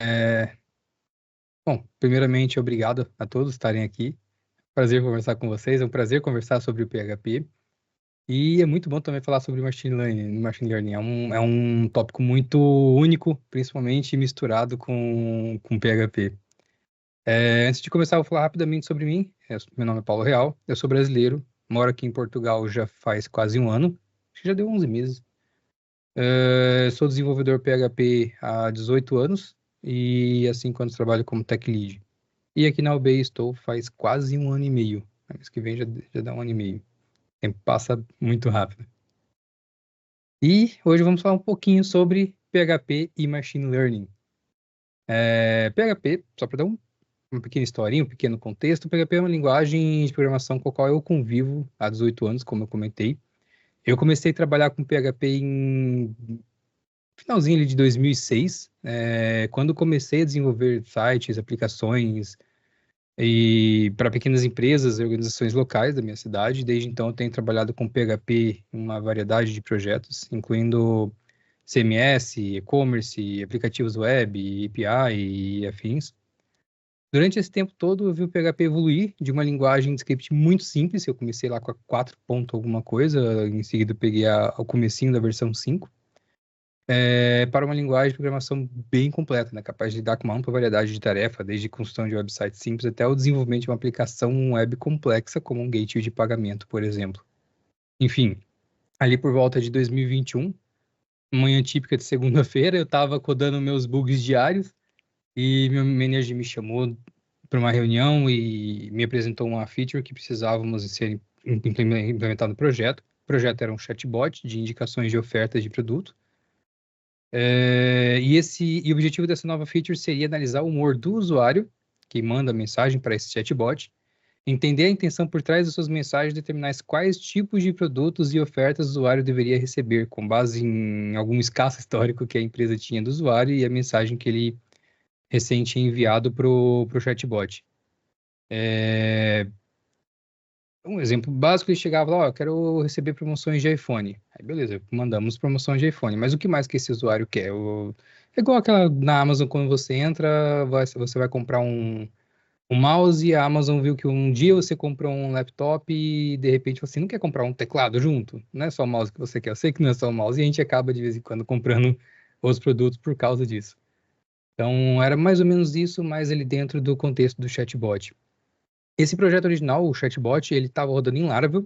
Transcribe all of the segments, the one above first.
É, Bom, primeiramente, obrigado a todos estarem aqui. Prazer conversar com vocês, é um prazer conversar sobre o PHP. E é muito bom também falar sobre Machine Learning. Machine Learning é um tópico muito único, principalmente misturado com PHP. Antes de começar, eu vou falar rapidamente sobre mim. Meu nome é Paulo Real, eu sou brasileiro, moro aqui em Portugal já faz quase um ano, acho que já deu 11 meses. Sou desenvolvedor PHP há 18 anos e há 5 anos trabalho como Tech Lead. E aqui na UB estou faz quase um ano e meio. Mês que vem já dá um ano e meio. O tempo passa muito rápido. E hoje vamos falar um pouquinho sobre PHP e Machine Learning. PHP, só para dar uma pequena historinha, um pequeno contexto, PHP é uma linguagem de programação com a qual eu convivo há 18 anos, como eu comentei. Eu comecei a trabalhar com PHP em finalzinho ali de 2006, quando comecei a desenvolver sites, aplicações, e para pequenas empresas e organizações locais da minha cidade. Desde então, eu tenho trabalhado com PHP em uma variedade de projetos, incluindo CMS, e-commerce, aplicativos web, API e afins. Durante esse tempo todo, eu vi o PHP evoluir de uma linguagem de script muito simples. Eu comecei lá com a 4 ponto alguma coisa, em seguida eu peguei o comecinho da versão 5, para uma linguagem de programação bem completa, né? Capaz de lidar com uma ampla variedade de tarefas, desde construção de websites simples até o desenvolvimento de uma aplicação web complexa, como um gateway de pagamento, por exemplo. Enfim, ali por volta de 2021, manhã típica de segunda-feira, eu estava codando meus bugs diários e meu manager me chamou para uma reunião e me apresentou uma feature que precisávamos ser implementada no projeto. O projeto era um chatbot de indicações de ofertas de produto. E o objetivo dessa nova feature seria analisar o humor do usuário que manda a mensagem para esse chatbot, entender a intenção por trás das suas mensagens, determinar quais tipos de produtos e ofertas o usuário deveria receber, com base em algum escasso histórico que a empresa tinha do usuário e a mensagem que ele recente tinha enviado para o chatbot. Um exemplo básico, ele chegava lá, ó, eu quero receber promoções de iPhone. Aí, beleza, mandamos promoções de iPhone. Mas o que mais que esse usuário quer? É igual aquela na Amazon, quando você entra, você vai comprar um mouse, e a Amazon viu que um dia você comprou um laptop e, de repente, você não quer comprar um teclado junto. Não é só o mouse que você quer. Eu sei que não é só o mouse, e a gente acaba, de vez em quando, comprando outros produtos por causa disso. Então, era mais ou menos isso, mas ele dentro do contexto do chatbot. Esse projeto original, o chatbot, ele estava rodando em Laravel.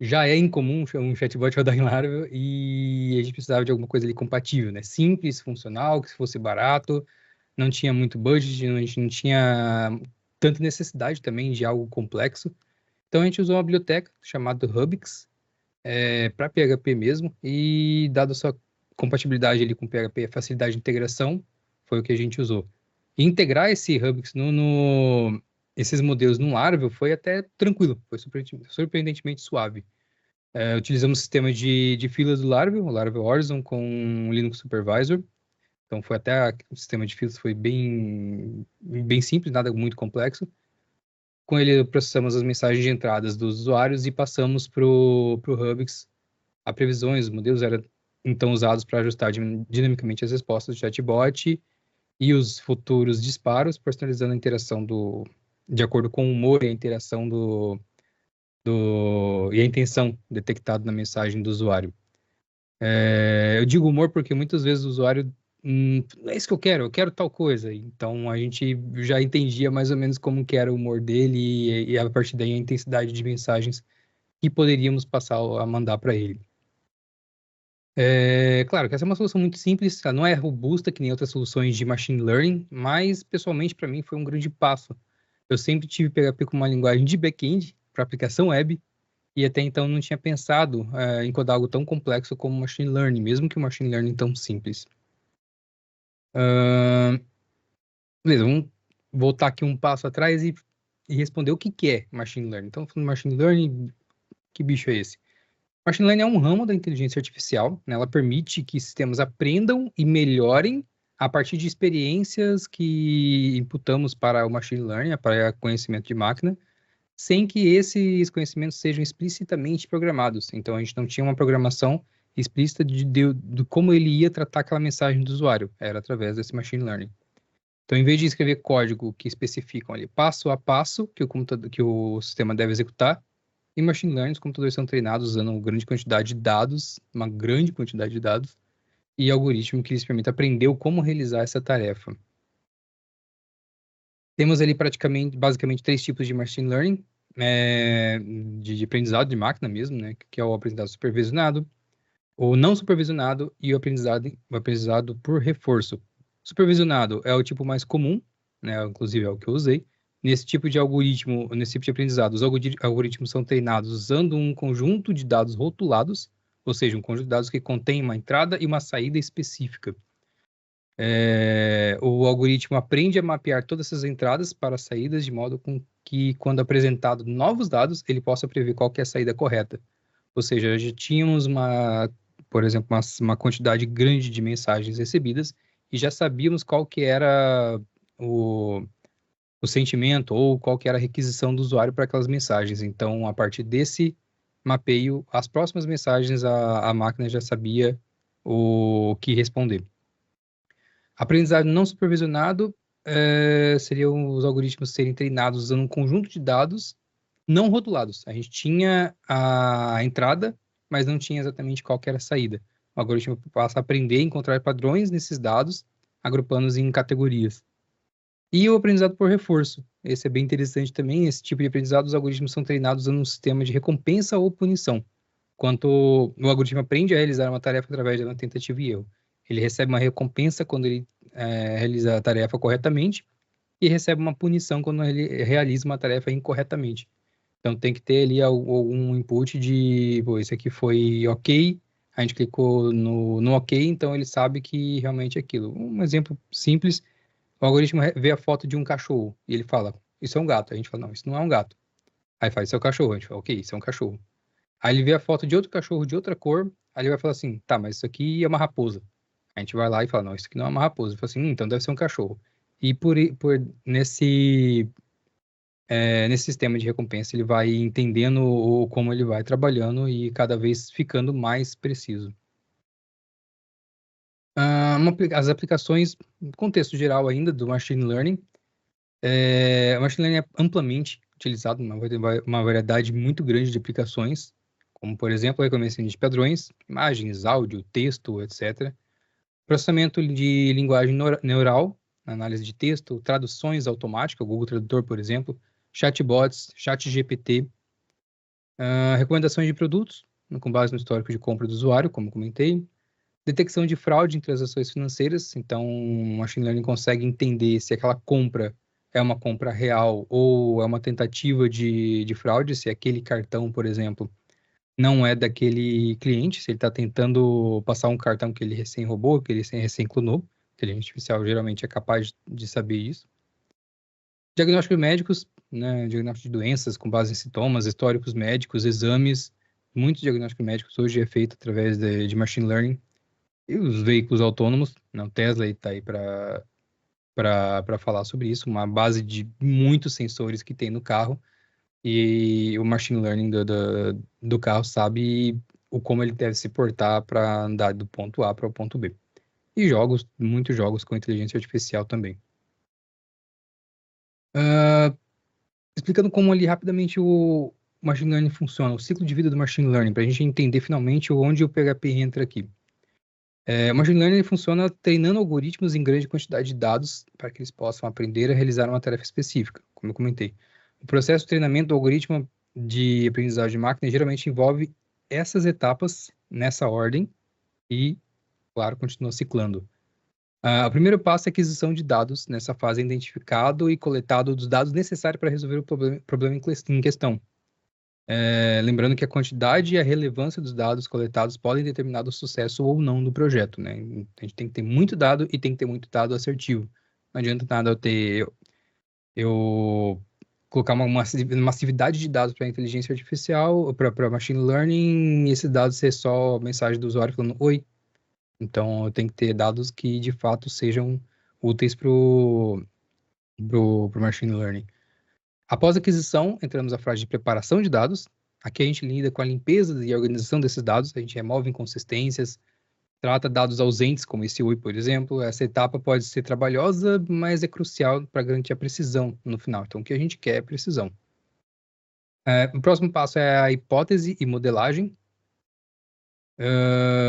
Já é incomum um chatbot rodar em Laravel e a gente precisava de alguma coisa ali compatível, né? Simples, funcional, que fosse barato, não tinha muito budget, a gente não tinha tanta necessidade também de algo complexo. Então a gente usou uma biblioteca chamada Hubix, para PHP mesmo, e dado a sua compatibilidade ali com PHP, a facilidade de integração, foi o que a gente usou. E integrar esse Hubix esses modelos no Laravel foi até tranquilo, foi surpreendentemente suave. Utilizamos o sistema de filas do Laravel, o Laravel Horizon, com o Linux Supervisor. Então, o sistema de filas foi bem simples, nada muito complexo. Com ele, processamos as mensagens de entradas dos usuários e passamos para o Hubix a previsões. Os modelos eram, então, usados para ajustar dinamicamente as respostas do chatbot e os futuros disparos, personalizando a interação de acordo com o humor e a interação e a intenção detectada na mensagem do usuário. Eu digo humor porque muitas vezes o usuário, não é isso que eu quero tal coisa. Então a gente já entendia mais ou menos como que era o humor dele e a partir daí a intensidade de mensagens que poderíamos passar a mandar para ele. Claro que essa é uma solução muito simples, ela não é robusta que nem outras soluções de machine learning, mas pessoalmente para mim foi um grande passo. Eu sempre tive PHP como uma linguagem de back-end para aplicação web, e até então não tinha pensado em codar algo tão complexo como machine learning, mesmo que o machine learning tão simples. Ahn, Beleza, vamos voltar aqui um passo atrás e responder o que que é machine learning. Então, falando de machine learning, que bicho é esse? Machine learning é um ramo da inteligência artificial, né? Ela permite que sistemas aprendam e melhorem a partir de experiências que imputamos para o machine learning, para conhecimento de máquina, sem que esses conhecimentos sejam explicitamente programados. Então, a gente não tinha uma programação explícita de como ele ia tratar aquela mensagem do usuário. Era através desse machine learning. Então, em vez de escrever código que especificam ali passo a passo que o sistema deve executar, em Machine Learning, os computadores são treinados usando uma grande quantidade de dados, e algoritmo que lhes permite aprender como realizar essa tarefa. Temos ali basicamente 3 tipos de Machine Learning, de aprendizado de máquina mesmo, né, que é o aprendizado supervisionado, o não supervisionado e o aprendizado por reforço. Supervisionado é o tipo mais comum, né, inclusive é o que eu usei. Nesse tipo de aprendizado, os algoritmos são treinados usando um conjunto de dados rotulados, ou seja, um conjunto de dados que contém uma entrada e uma saída específica. O algoritmo aprende a mapear todas essas entradas para saídas de modo com que, quando apresentado novos dados, ele possa prever qual que é a saída correta. Ou seja, já tínhamos por exemplo, uma quantidade grande de mensagens recebidas e já sabíamos qual que era o sentimento ou qual que era a requisição do usuário para aquelas mensagens. Então, a partir desse mapeio, as próximas mensagens a máquina já sabia o que responder. Aprendizado não supervisionado seriam os algoritmos serem treinados usando um conjunto de dados não rotulados. A gente tinha a entrada, mas não tinha exatamente qual que era a saída. O algoritmo passa a aprender a encontrar padrões nesses dados, agrupando-os em categorias. E o aprendizado por reforço. Esse é bem interessante também. Esse tipo de aprendizado, os algoritmos são treinados usando um sistema de recompensa ou punição. Quanto o algoritmo aprende a realizar uma tarefa através de uma tentativa e erro. Ele recebe uma recompensa quando ele realiza a tarefa corretamente e recebe uma punição quando ele realiza uma tarefa incorretamente. Então tem que ter ali algum input de, pô, isso aqui foi ok, a gente clicou no ok, então ele sabe que realmente é aquilo. Um exemplo simples, o algoritmo vê a foto de um cachorro e ele fala, isso é um gato. A gente fala, não, isso não é um gato. Aí fala, isso é um cachorro. A gente fala, ok, isso é um cachorro. Aí ele vê a foto de outro cachorro de outra cor, aí ele vai falar assim, tá, mas isso aqui é uma raposa. A gente vai lá e fala, não, isso aqui não é uma raposa. Ele fala assim, então deve ser um cachorro. E nesse sistema de recompensa, ele vai entendendo como ele vai trabalhando e cada vez ficando mais preciso. As aplicações, no contexto geral ainda do Machine Learning, o Machine Learning é amplamente utilizado, uma variedade muito grande de aplicações, como, por exemplo, a reconhecimento de padrões, imagens, áudio, texto, etc. Processamento de linguagem neural, análise de texto, traduções automáticas, o Google Tradutor, por exemplo, chatbots, ChatGPT, recomendações de produtos, com base no histórico de compra do usuário, como comentei, detecção de fraude em transações financeiras, então o Machine Learning consegue entender se aquela compra é uma compra real ou é uma tentativa de fraude, se aquele cartão, por exemplo, não é daquele cliente, se ele está tentando passar um cartão que ele recém roubou, que ele recém clonou. A inteligência artificial geralmente é capaz de saber isso. Diagnósticos médicos, né, diagnóstico de doenças com base em sintomas, históricos médicos, exames. Muitos diagnósticos médicos hoje é feito através de machine learning. E os veículos autônomos, né, o Tesla está aí para falar sobre isso, uma base de muitos sensores que tem no carro, e o machine learning do carro sabe como ele deve se portar para andar do ponto A para o ponto B. E muitos jogos com inteligência artificial também. Explicando como ali rapidamente o machine learning funciona, o ciclo de vida do machine learning, para a gente entender finalmente onde o PHP entra aqui. O machine learning funciona treinando algoritmos em grande quantidade de dados para que eles possam aprender a realizar uma tarefa específica, como eu comentei. O processo de treinamento do algoritmo de aprendizagem de máquina geralmente envolve essas etapas nessa ordem e, claro, continua ciclando. O primeiro passo é a aquisição de dados. Nessa fase é identificado e coletado os dados necessários para resolver o problema em questão. Lembrando que a quantidade e a relevância dos dados coletados podem determinar o sucesso ou não do projeto, né? A gente tem que ter muito dado e tem que ter muito dado assertivo. Não adianta nada eu colocar uma massividade de dados para inteligência artificial, para machine learning, e esses dados ser só mensagem do usuário falando oi. Então, eu tenho que ter dados que, de fato, sejam úteis para o machine learning. Após a aquisição, entramos na fase de preparação de dados. Aqui a gente lida com a limpeza e a organização desses dados, a gente remove inconsistências, trata dados ausentes, como esse oi, por exemplo. Essa etapa pode ser trabalhosa, mas é crucial para garantir a precisão no final. Então, o que a gente quer é precisão. O próximo passo é a hipótese e modelagem.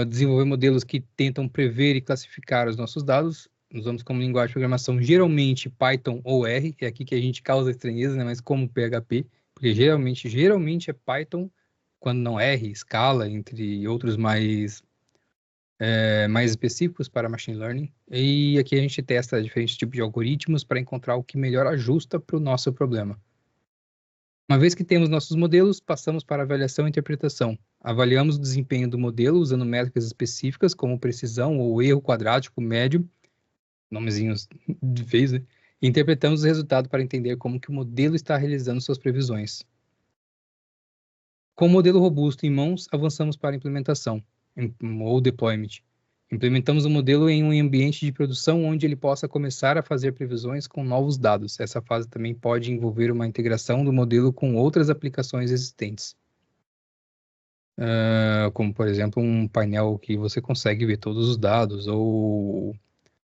Desenvolver modelos que tentam prever e classificar os nossos dados. Usamos como linguagem de programação geralmente Python ou R, é aqui que a gente causa estranheza, né? Mas como PHP, porque geralmente é Python, quando não R, Scala, entre outros mais específicos para machine learning. E aqui a gente testa diferentes tipos de algoritmos para encontrar o que melhor ajusta para o nosso problema. Uma vez que temos nossos modelos, passamos para avaliação e interpretação. Avaliamos o desempenho do modelo usando métricas específicas, como precisão ou erro quadrático médio, nomezinhos de vez, né? E interpretamos o resultado para entender como que o modelo está realizando suas previsões. Com o modelo robusto em mãos, avançamos para a implementação, ou deployment. Implementamos o modelo em um ambiente de produção onde ele possa começar a fazer previsões com novos dados. Essa fase também pode envolver uma integração do modelo com outras aplicações existentes. Como, por exemplo, um painel que você consegue ver todos os dados, ou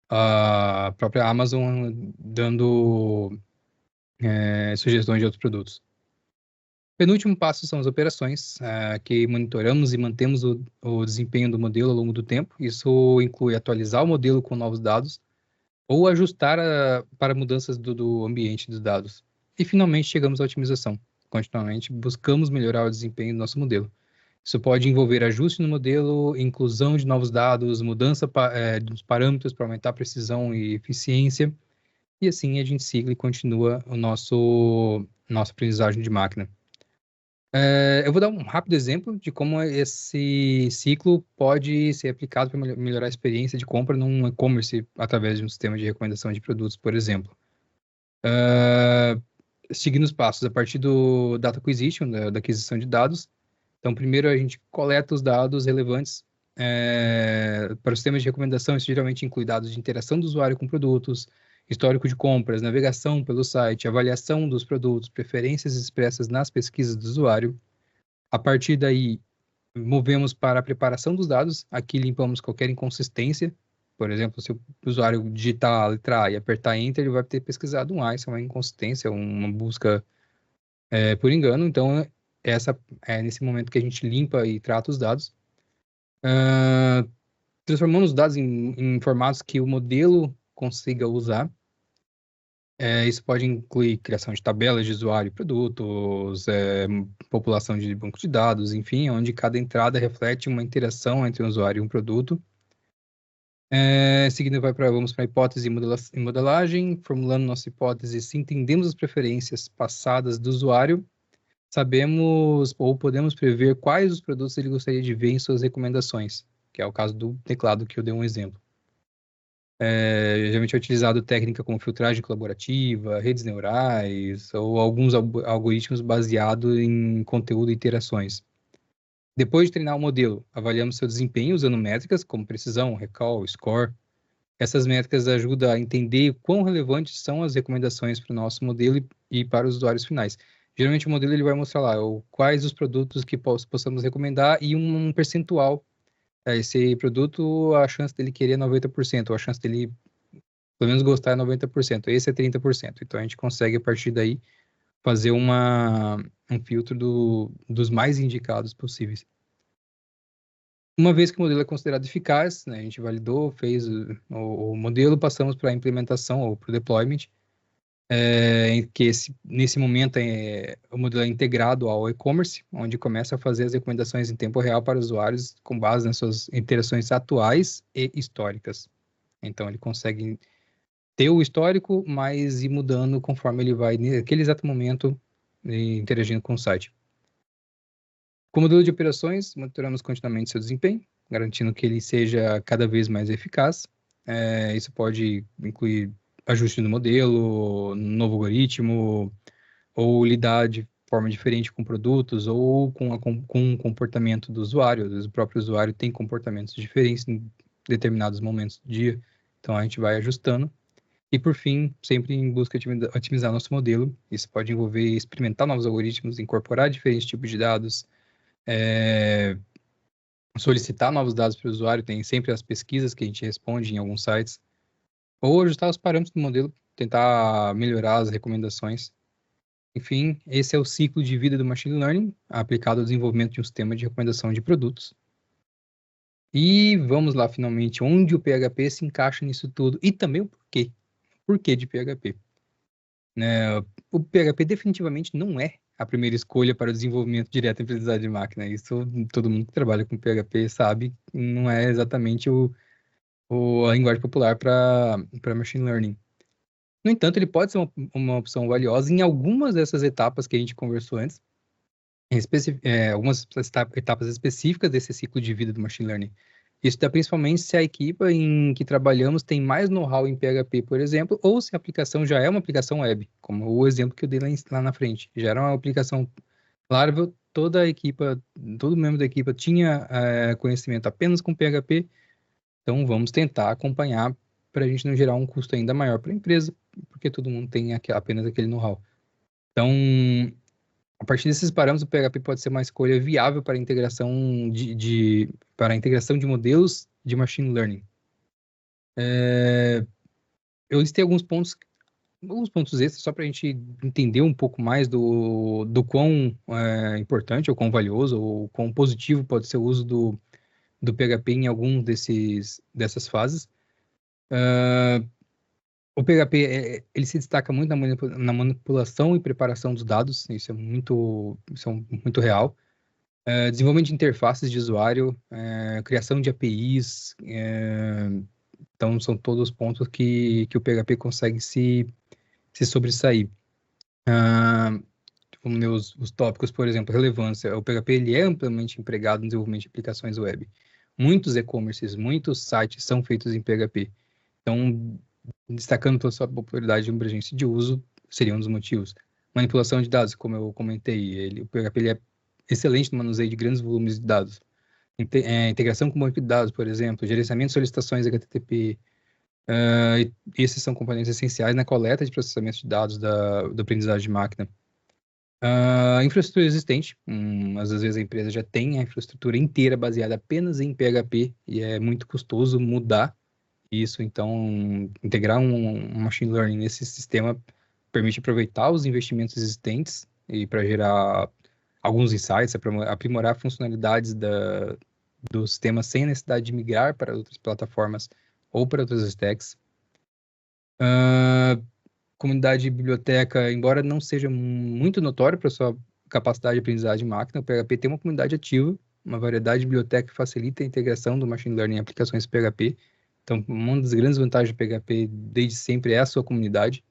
a própria Amazon dando sugestões de outros produtos. Penúltimo passo são as operações, que monitoramos e mantemos o desempenho do modelo ao longo do tempo. Isso inclui atualizar o modelo com novos dados ou ajustar para mudanças do ambiente dos dados. E, finalmente, chegamos à otimização. Continuamente, buscamos melhorar o desempenho do nosso modelo. Isso pode envolver ajuste no modelo, inclusão de novos dados, mudança dos parâmetros para aumentar a precisão e eficiência. E assim a gente siga e continua nossa aprendizagem de máquina. Eu vou dar um rápido exemplo de como esse ciclo pode ser aplicado para melhorar a experiência de compra num e-commerce através de um sistema de recomendação de produtos, por exemplo. Seguindo os passos, a partir do data acquisition, da aquisição de dados. Então, primeiro a gente coleta os dados relevantes para os sistemas de recomendação. Isso geralmente inclui dados de interação do usuário com produtos, histórico de compras, navegação pelo site, avaliação dos produtos, preferências expressas nas pesquisas do usuário. A partir daí, movemos para a preparação dos dados. Aqui limpamos qualquer inconsistência. Por exemplo, se o usuário digitar a letra A e apertar Enter, ele vai ter pesquisado um A. Isso é uma inconsistência, uma busca por engano. Então, essa é nesse momento que a gente limpa e trata os dados. Transformando os dados em formatos que o modelo consiga usar. Isso pode incluir criação de tabelas de usuário e produtos, população de banco de dados, enfim, onde cada entrada reflete uma interação entre um usuário e um produto. Seguindo, vamos para a hipótese e modelagem, formulando nossa hipótese. Se entendemos as preferências passadas do usuário, sabemos ou podemos prever quais os produtos ele gostaria de ver em suas recomendações, que é o caso do teclado que eu dei um exemplo. Geralmente é utilizado técnica como filtragem colaborativa, redes neurais ou alguns algoritmos baseados em conteúdo e interações. Depois de treinar o modelo, avaliamos seu desempenho usando métricas como precisão, recall, score. Essas métricas ajudam a entender quão relevantes são as recomendações para o nosso modelo e para os usuários finais. Geralmente o modelo ele vai mostrar lá quais os produtos que possamos recomendar e um percentual. Esse produto, a chance dele querer é 90%, ou a chance dele pelo menos gostar é 90%, esse é 30%. Então a gente consegue, a partir daí, fazer um filtro dos mais indicados possíveis. Uma vez que o modelo é considerado eficaz, né, a gente validou, fez o modelo, passamos para a implementação ou para o deployment, que nesse momento o modelo é integrado ao e-commerce, onde começa a fazer as recomendações em tempo real para usuários com base nas suas interações atuais e históricas. Então, ele consegue ter o histórico, mas ir mudando conforme ele vai, naquele exato momento, interagindo com o site. Com o modelo de operações, monitoramos continuamente seu desempenho, garantindo que ele seja cada vez mais eficaz. Isso pode incluir ajuste no modelo, novo algoritmo, ou lidar de forma diferente com produtos, ou com o comportamento do usuário. Às vezes o próprio usuário tem comportamentos diferentes em determinados momentos do dia, então a gente vai ajustando. E, por fim, sempre em busca de otimizar nosso modelo. Isso pode envolver experimentar novos algoritmos, incorporar diferentes tipos de dados, solicitar novos dados para o usuário, tem sempre as pesquisas que a gente responde em alguns sites, ou ajustar os parâmetros do modelo, tentar melhorar as recomendações. Enfim, esse é o ciclo de vida do Machine Learning aplicado ao desenvolvimento de um sistema de recomendação de produtos. E vamos lá, finalmente, onde o PHP se encaixa nisso tudo e também o porquê. Porquê de PHP? Né? O PHP definitivamente não é a primeira escolha para o desenvolvimento direto em aprendizagem de máquina. Isso todo mundo que trabalha com PHP sabe, não é exatamente a linguagem popular para machine learning. No entanto, ele pode ser uma opção valiosa em algumas dessas etapas que a gente conversou antes, algumas etapas específicas desse ciclo de vida do machine learning. Isso dá principalmente se a equipe em que trabalhamos tem mais know-how em PHP, por exemplo, ou se a aplicação já é uma aplicação web, como o exemplo que eu dei lá na frente. Já era uma aplicação Laravel, todo membro da equipe tinha conhecimento apenas com PHP, então vamos tentar acompanhar para a gente não gerar um custo ainda maior para a empresa, porque todo mundo tem apenas aquele know-how. Então, a partir desses parâmetros, o PHP pode ser uma escolha viável para a integração para a integração de modelos de machine learning. Eu listei alguns pontos extras só para a gente entender um pouco mais do quão importante, ou quão valioso, ou quão positivo pode ser o uso do PHP em algum dessas fases. O PHP ele se destaca muito na manipulação e preparação dos dados, isso é muito real. Desenvolvimento de interfaces de usuário, criação de APIs, então são todos os pontos que o PHP consegue se sobressair. Vamos ver os tópicos, por exemplo, relevância. O PHP ele é amplamente empregado no desenvolvimento de aplicações web. Muitos e-commerces, muitos sites são feitos em PHP. Então, destacando toda a sua popularidade e abrangência de uso, seria um dos motivos. Manipulação de dados, como eu comentei, o PHP ele é excelente no manuseio de grandes volumes de dados. Integração com banco de dados, por exemplo, gerenciamento de solicitações HTTP. Esses são componentes essenciais na coleta de processamento de dados da aprendizagem de máquina. Infraestrutura existente. Às vezes a empresa já tem a infraestrutura inteira baseada apenas em PHP e é muito custoso mudar isso. Então, integrar um machine learning nesse sistema permite aproveitar os investimentos existentes e para gerar alguns insights, aprimorar funcionalidades do sistema sem necessidade de migrar para outras plataformas ou para outras stacks. Comunidade de biblioteca, embora não seja muito notório para sua capacidade de aprendizagem de máquina, o PHP tem uma comunidade ativa, uma variedade de biblioteca que facilita a integração do machine learning em aplicações PHP. Então, uma das grandes vantagens do PHP desde sempre é a sua comunidade.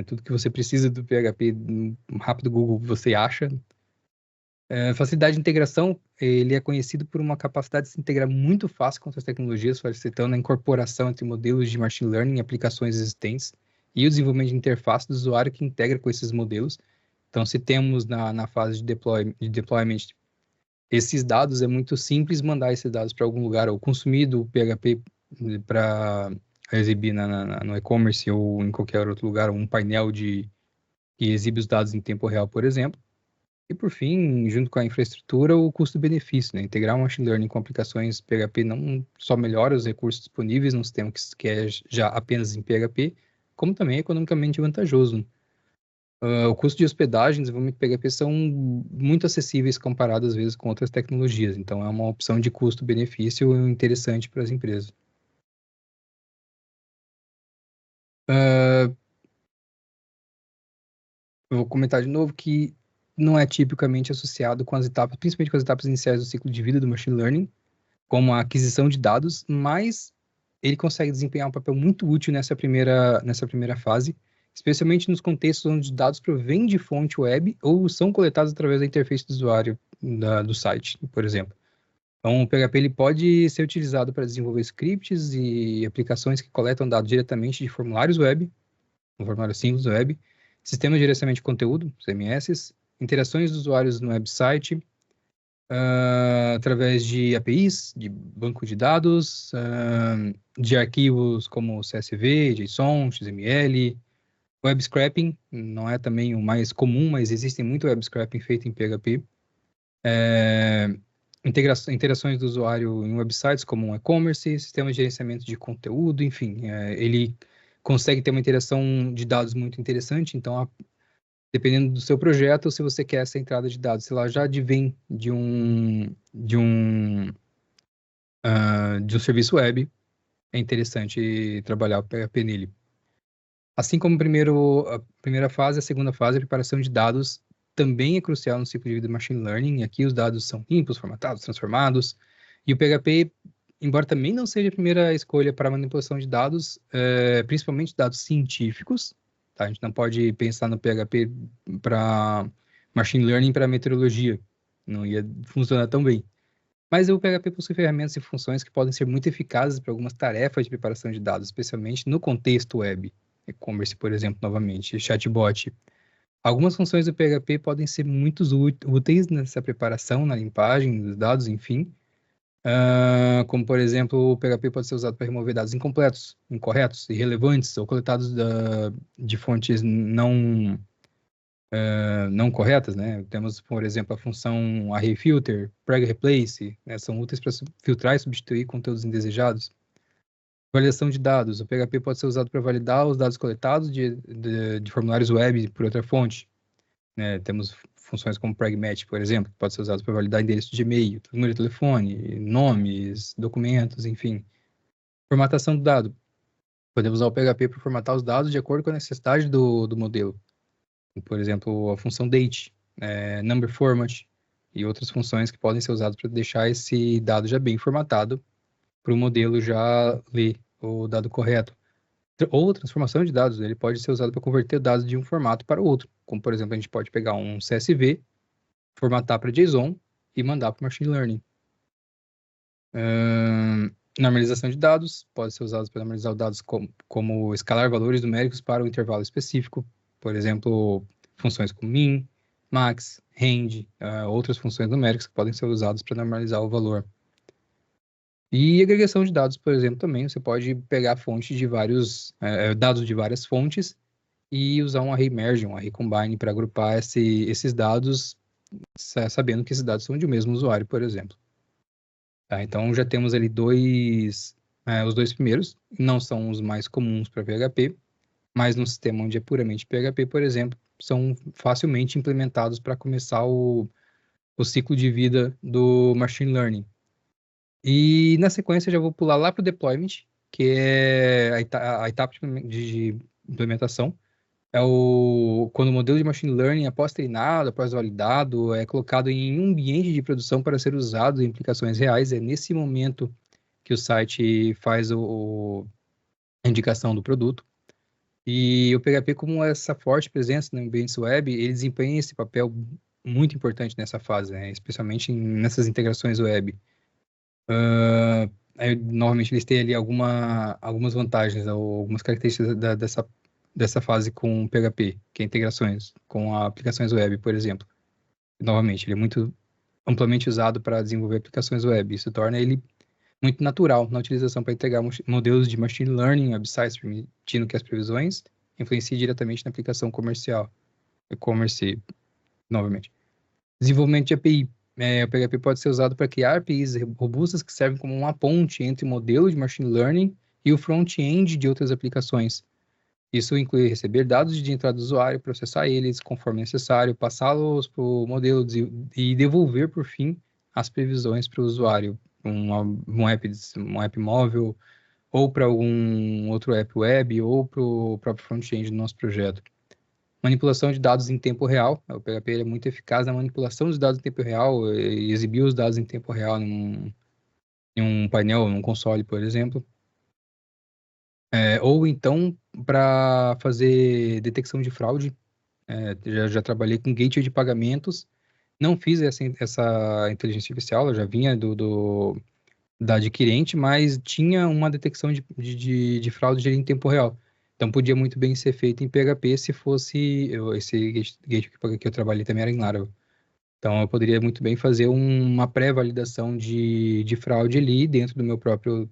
Tudo que você precisa do PHP, no rápido Google você acha. Facilidade de integração, ele é conhecido por uma capacidade de se integrar muito fácil com outras tecnologias, facilitando a incorporação entre modelos de machine learning e aplicações existentes e o desenvolvimento de interface do usuário que integra com esses modelos. Então, se temos na fase de deployment esses dados, é muito simples mandar esses dados para algum lugar ou consumir do PHP para exibir no e-commerce ou em qualquer outro lugar, um painel que exibe os dados em tempo real, por exemplo. E, por fim, junto com a infraestrutura, o custo-benefício, né? Integrar o machine learning com aplicações PHP não só melhora os recursos disponíveis num sistema que é já apenas em PHP, como também é economicamente vantajoso. O custo de hospedagem e desenvolvimento de PHP são muito acessíveis comparados, às vezes, com outras tecnologias. Então, é uma opção de custo-benefício interessante para as empresas. Eu vou comentar de novo que não é tipicamente associado com as etapas, principalmente com as etapas iniciais do ciclo de vida do machine learning, como a aquisição de dados, mas ele consegue desempenhar um papel muito útil nessa primeira fase, especialmente nos contextos onde os dados provêm de fonte web ou são coletados através da interface do usuário do site, por exemplo. Então, o PHP ele pode ser utilizado para desenvolver scripts e aplicações que coletam dados diretamente de formulários web, um formulário simples web, sistemas de gerenciamento de conteúdo, CMS, interações dos usuários no website, através de APIs, de banco de dados, de arquivos como CSV, JSON, XML, web scraping, não é também o mais comum, mas existem muito web scraping feito em PHP, interações do usuário em websites como um e-commerce, sistema de gerenciamento de conteúdo, enfim, ele consegue ter uma interação de dados muito interessante, então dependendo do seu projeto, se você quer essa entrada de dados, se ela já advém de um serviço web, é interessante trabalhar o PHP nele. Assim como a primeira fase, a segunda fase, a preparação de dados, também é crucial no ciclo de vida do Machine Learning. Aqui os dados são limpos, formatados, transformados. E o PHP, embora também não seja a primeira escolha para manipulação de dados, principalmente dados científicos, tá? A gente não pode pensar no PHP para Machine Learning para meteorologia. Não ia funcionar tão bem. Mas o PHP possui ferramentas e funções que podem ser muito eficazes para algumas tarefas de preparação de dados, especialmente no contexto web. E-commerce, por exemplo, novamente, chatbot. Algumas funções do PHP podem ser muito úteis nessa preparação, na limpagem dos dados, enfim. Como, por exemplo, o PHP pode ser usado para remover dados incompletos, incorretos, irrelevantes ou coletados de fontes não corretas, né? Temos, por exemplo, a função arrayFilter, PragReplace, né? São úteis para filtrar e substituir conteúdos indesejados. Validação de dados. O PHP pode ser usado para validar os dados coletados de formulários web por outra fonte, né? Temos funções como Pragmat, por exemplo, que pode ser usado para validar endereço de e-mail, número de telefone, nomes, documentos, enfim. Formatação do dado. Podemos usar o PHP para formatar os dados de acordo com a necessidade do modelo. Por exemplo, a função date, number format e outras funções que podem ser usadas para deixar esse dado já bem formatado para o modelo já ler o dado correto. Ou transformação de dados, ele pode ser usado para converter dados de um formato para outro. Como, por exemplo, a gente pode pegar um CSV, formatar para JSON e mandar para o Machine Learning. Normalização de dados, pode ser usado para normalizar os dados como escalar valores numéricos para um intervalo específico. Por exemplo, funções como min, max, range, outras funções numéricas que podem ser usadas para normalizar o valor. E agregação de dados, por exemplo, também você pode pegar fontes de dados de várias fontes e usar um array merge, um array combine para agrupar esses dados, sabendo que esses dados são de um mesmo usuário, por exemplo. Tá, então já temos ali os dois primeiros, não são os mais comuns para PHP, mas no sistema onde é puramente PHP, por exemplo, são facilmente implementados para começar o ciclo de vida do Machine Learning. E na sequência já vou pular lá para o deployment, que é a etapa de implementação. Quando o modelo de Machine Learning, após treinado, após validado, é colocado em um ambiente de produção para ser usado em aplicações reais. É nesse momento que o site faz a indicação do produto. E o PHP, como essa forte presença no ambiente web, ele desempenha esse papel muito importante nessa fase, né? Especialmente nessas integrações web. Normalmente eles têm ali algumas vantagens ou algumas características dessa fase com o PHP, que é integrações com aplicações web, por exemplo. Novamente, ele é muito amplamente usado para desenvolver aplicações web. Isso torna ele muito natural na utilização para integrar modelos de machine learning, websites, permitindo que as previsões influenciem diretamente na aplicação comercial. E-commerce, novamente. Desenvolvimento de API. O PHP pode ser usado para criar APIs robustas que servem como uma ponte entre o modelo de machine learning e o front-end de outras aplicações. Isso inclui receber dados de entrada do usuário, processar eles conforme necessário, passá-los para o modelo e devolver, por fim, as previsões para o usuário, um app móvel, ou para algum outro app web, ou para o próprio front-end do nosso projeto. Manipulação de dados em tempo real. O PHP é muito eficaz na manipulação dos dados em tempo real, e exibir os dados em tempo real em um painel, num console, por exemplo. Ou então, para fazer detecção de fraude. Já trabalhei com gateway de pagamentos. Não fiz essa inteligência artificial, eu já vinha da adquirente, mas tinha uma detecção de fraude em tempo real. Então, podia muito bem ser feito em PHP se fosse... esse gateway que eu trabalhei também era em Laravel. Então, eu poderia muito bem fazer uma pré-validação de fraude ali dentro do meu próprio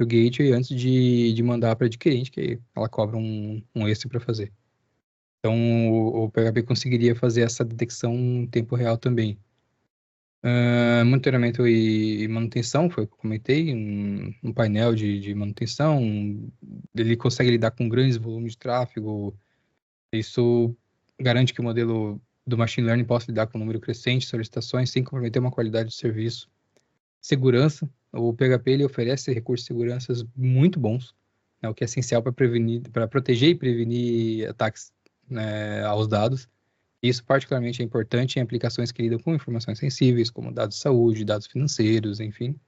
gateway antes de mandar para a adquirente, que ela cobra um extra para fazer. Então, o PHP conseguiria fazer essa detecção em tempo real também. Monitoramento e manutenção, foi o que eu comentei, um painel de manutenção, ele consegue lidar com grandes volumes de tráfego, isso garante que o modelo do machine learning possa lidar com um número crescente de solicitações sem comprometer uma qualidade de serviço. Segurança, o PHP ele oferece recursos de segurança muito bons, né, o que é essencial para prevenir, para proteger e prevenir ataques, né, aos dados. Isso particularmente é importante em aplicações que lidam com informações sensíveis, como dados de saúde, dados financeiros, enfim.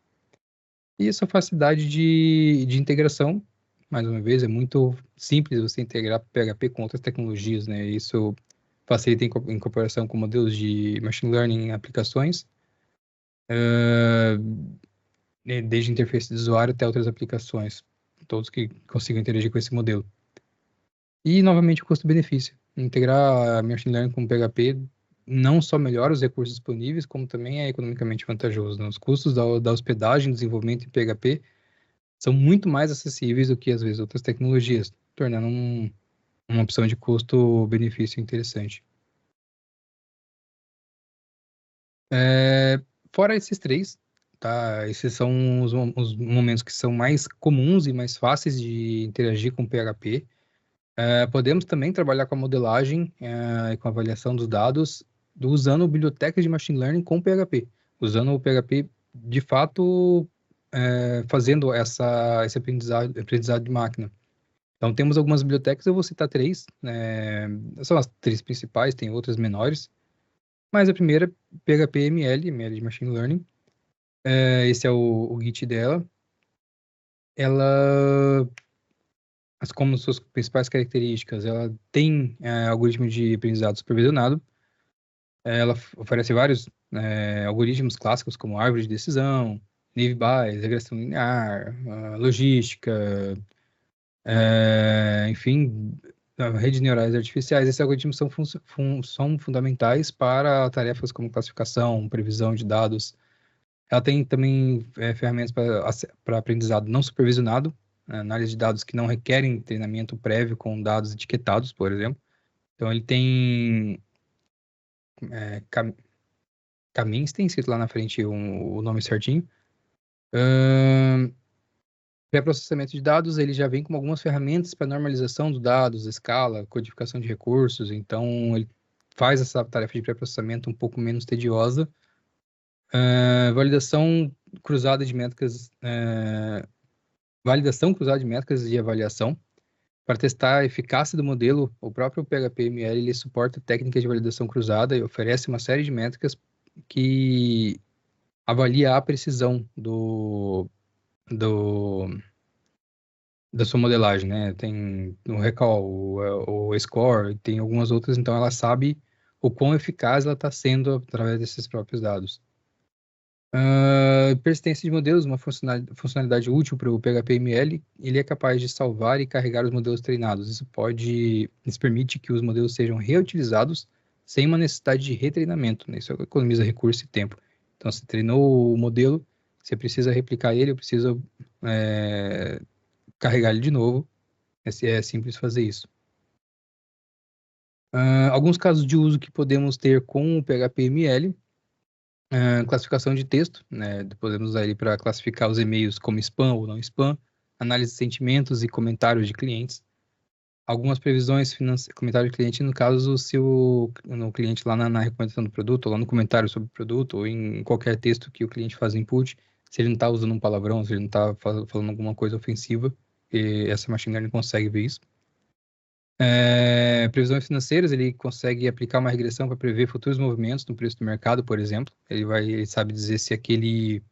E essa facilidade de integração, mais uma vez, é muito simples você integrar PHP com outras tecnologias, né? Isso facilita a incorporação com modelos de machine learning em aplicações, desde interface de usuário até outras aplicações, todos que consigam interagir com esse modelo. E, novamente, o custo-benefício. Integrar a machine learning com PHP não só melhora os recursos disponíveis, como também é economicamente vantajoso, né? Os custos da hospedagem, desenvolvimento em PHP são muito mais acessíveis do que, às vezes, outras tecnologias, tornando uma opção de custo-benefício interessante. Fora esses três, tá? Esses são os momentos que são mais comuns e mais fáceis de interagir com PHP. Podemos também trabalhar com a modelagem e com a avaliação dos dados usando bibliotecas de machine learning com PHP, usando o PHP de fato fazendo esse aprendizado de máquina. Então temos algumas bibliotecas, eu vou citar três, são as três principais, tem outras menores, mas a primeira, PHP ML de Machine Learning, esse é o Git dela. Ela como suas principais características, ela tem algoritmo de aprendizado supervisionado, ela oferece vários algoritmos clássicos, como árvore de decisão, Naive Bayes, regressão linear, logística, enfim, redes neurais artificiais. Esses algoritmos são fundamentais para tarefas como classificação, previsão de dados. Ela tem também ferramentas para aprendizado não supervisionado, análise de dados que não requerem treinamento prévio com dados etiquetados, por exemplo. Então, ele tem caminhos, tem escrito lá na frente o nome certinho. Pré-processamento de dados, ele já vem com algumas ferramentas para normalização dos dados, escala, codificação de recursos. Então, ele faz essa tarefa de pré-processamento um pouco menos tediosa. Validação cruzada de métricas validação cruzada de métricas de avaliação. Para testar a eficácia do modelo, o próprio PHP-ML ele suporta técnicas de validação cruzada e oferece uma série de métricas que avalia a precisão da sua modelagem, né? Tem o recall, o score, tem algumas outras, então ela sabe o quão eficaz ela está sendo através desses próprios dados. Persistência de modelos, uma funcionalidade útil para o PHP-ML, ele é capaz de salvar e carregar os modelos treinados. Isso permite que os modelos sejam reutilizados sem uma necessidade de retreinamento, né? Isso economiza recurso e tempo. Então, você treinou o modelo, você precisa replicar ele, precisa carregar ele de novo. É simples fazer isso. Alguns casos de uso que podemos ter com o PHP-ML, classificação de texto, né? Podemos usar ele para classificar os e-mails como spam ou não spam, análise de sentimentos e comentários de clientes, algumas previsões financeiras, comentário de cliente, no caso, se no cliente lá na recomendação do produto, ou lá no comentário sobre o produto, ou em qualquer texto que o cliente faz input, se ele não está usando um palavrão, se ele não está falando alguma coisa ofensiva, e essa machine learning consegue ver isso. Previsões financeiras, ele consegue aplicar uma regressão para prever futuros movimentos no preço do mercado, por exemplo. Ele sabe dizer se aquele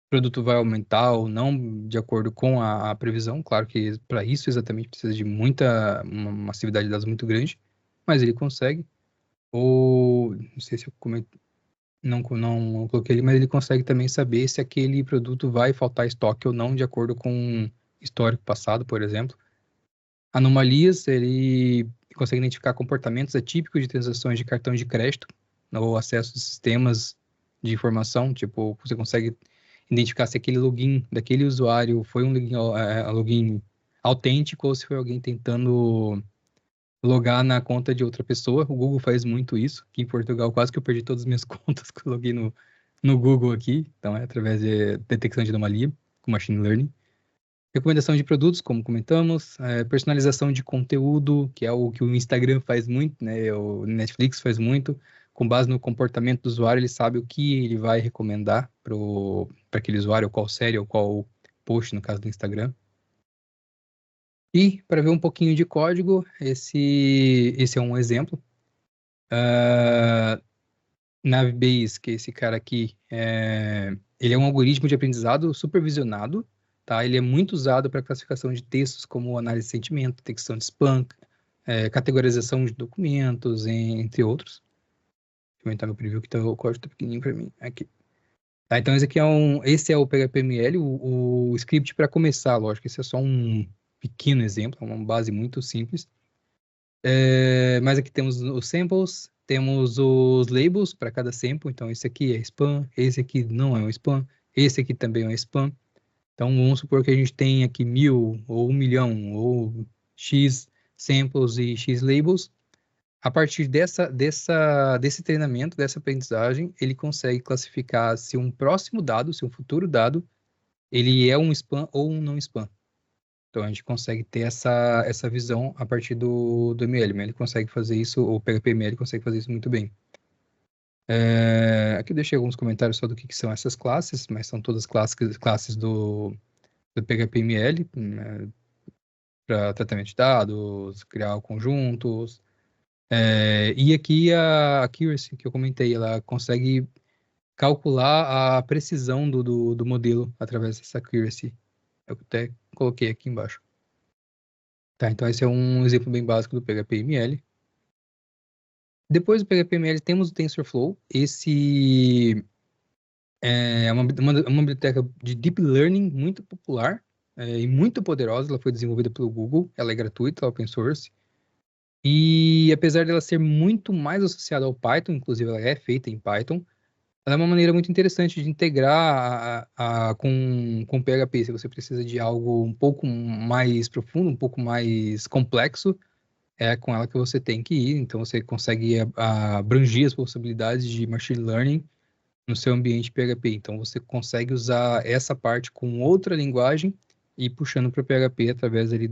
produto vai aumentar ou não, de acordo com a previsão. Claro que para isso exatamente precisa de uma massividade de dados muito grande, mas ele consegue. Ou, não sei se eu não coloquei ele, mas ele consegue também saber se aquele produto vai faltar estoque ou não, de acordo com histórico passado, por exemplo. Anomalias, ele consegue identificar comportamentos atípicos de transações de cartão de crédito ou acesso a sistemas de informação, tipo, você consegue identificar se aquele login daquele usuário foi um login autêntico ou se foi alguém tentando logar na conta de outra pessoa. O Google faz muito isso, aqui em Portugal quase que eu perdi todas as minhas contas que eu loguei no Google aqui, então é através de detecção de anomalia, com machine learning. Recomendação de produtos, como comentamos, personalização de conteúdo, que é o que o Instagram faz muito, né? O Netflix faz muito. Com base no comportamento do usuário, ele sabe o que ele vai recomendar para aquele usuário, qual série ou qual post, no caso do Instagram. E, para ver um pouquinho de código, esse é um exemplo. Navibase, que é esse cara aqui, ele é um algoritmo de aprendizado supervisionado, tá? Ele é muito usado para classificação de textos, como análise de sentimento, detecção de spam, categorização de documentos, entre outros. Deixa eu aumentar meu preview, que tá, o código tá pequenininho para mim. Aqui. Tá, então esse é o PHPML, o script para começar, lógico, esse é só um pequeno exemplo, é uma base muito simples. Mas aqui temos os samples, temos os labels para cada sample. Então, esse aqui é spam, esse aqui não é um spam, esse aqui também é um spam. Então, vamos supor que a gente tem aqui 1000, ou 1 milhão, ou X samples e X labels. A partir desse treinamento, dessa aprendizagem, ele consegue classificar se um próximo dado, se um futuro dado, ele é um spam ou um não spam. Então a gente consegue ter essa visão a partir do ML. Ele consegue fazer isso, o PHP-ML consegue fazer isso muito bem. Aqui eu deixei alguns comentários só do que são essas classes, mas são todas classes do PHP-ML, né, para tratamento de dados, criar conjuntos. E aqui a accuracy que eu comentei, ela consegue calcular a precisão do modelo através dessa accuracy. Eu até coloquei aqui embaixo. Tá, então esse é um exemplo bem básico do PHP-ML. Depois do PHP-ML temos o TensorFlow. Esse é uma biblioteca de Deep Learning muito popular e muito poderosa. Ela foi desenvolvida pelo Google. Ela é gratuita, é open source. E apesar dela ser muito mais associada ao Python, inclusive ela é feita em Python, ela é uma maneira muito interessante de integrar com PHP. Se você precisa de algo um pouco mais profundo, um pouco mais complexo, é com ela que você tem que ir. Então, você consegue abranger as possibilidades de machine learning no seu ambiente PHP. Então, você consegue usar essa parte com outra linguagem e ir puxando para o PHP através ali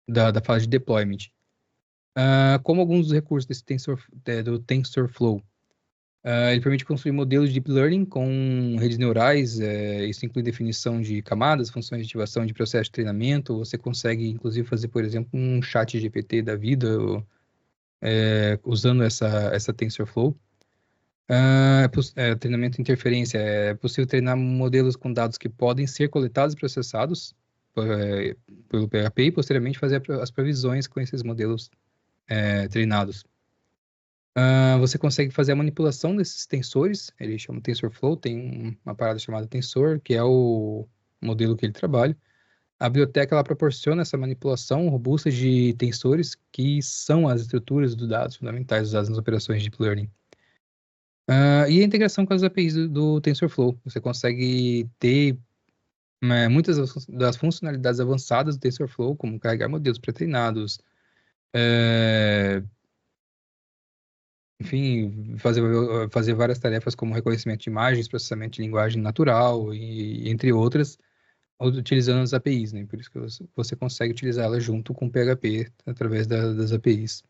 da fase de deployment. Como alguns dos recursos do TensorFlow, ele permite construir modelos de deep learning com redes neurais. Isso inclui definição de camadas, funções de ativação de processo de treinamento. Você consegue, inclusive, fazer, por exemplo, um chat GPT da vida usando essa TensorFlow. Treinamento de interferência. É possível treinar modelos com dados que podem ser coletados e processados pelo PHP e, posteriormente, fazer as previsões com esses modelos treinados. Você consegue fazer a manipulação desses tensores, ele chama TensorFlow, tem uma parada chamada Tensor, que é o modelo que ele trabalha. A biblioteca ela proporciona essa manipulação robusta de tensores, que são as estruturas dos dados fundamentais usadas nas operações de Deep Learning. E a integração com as APIs do TensorFlow. Você consegue ter muitas das funcionalidades avançadas do TensorFlow, como carregar modelos pré-treinados, enfim, fazer várias tarefas como reconhecimento de imagens, processamento de linguagem natural, e entre outras, utilizando as APIs, né? Por isso que você consegue utilizar ela junto com o PHP através das APIs.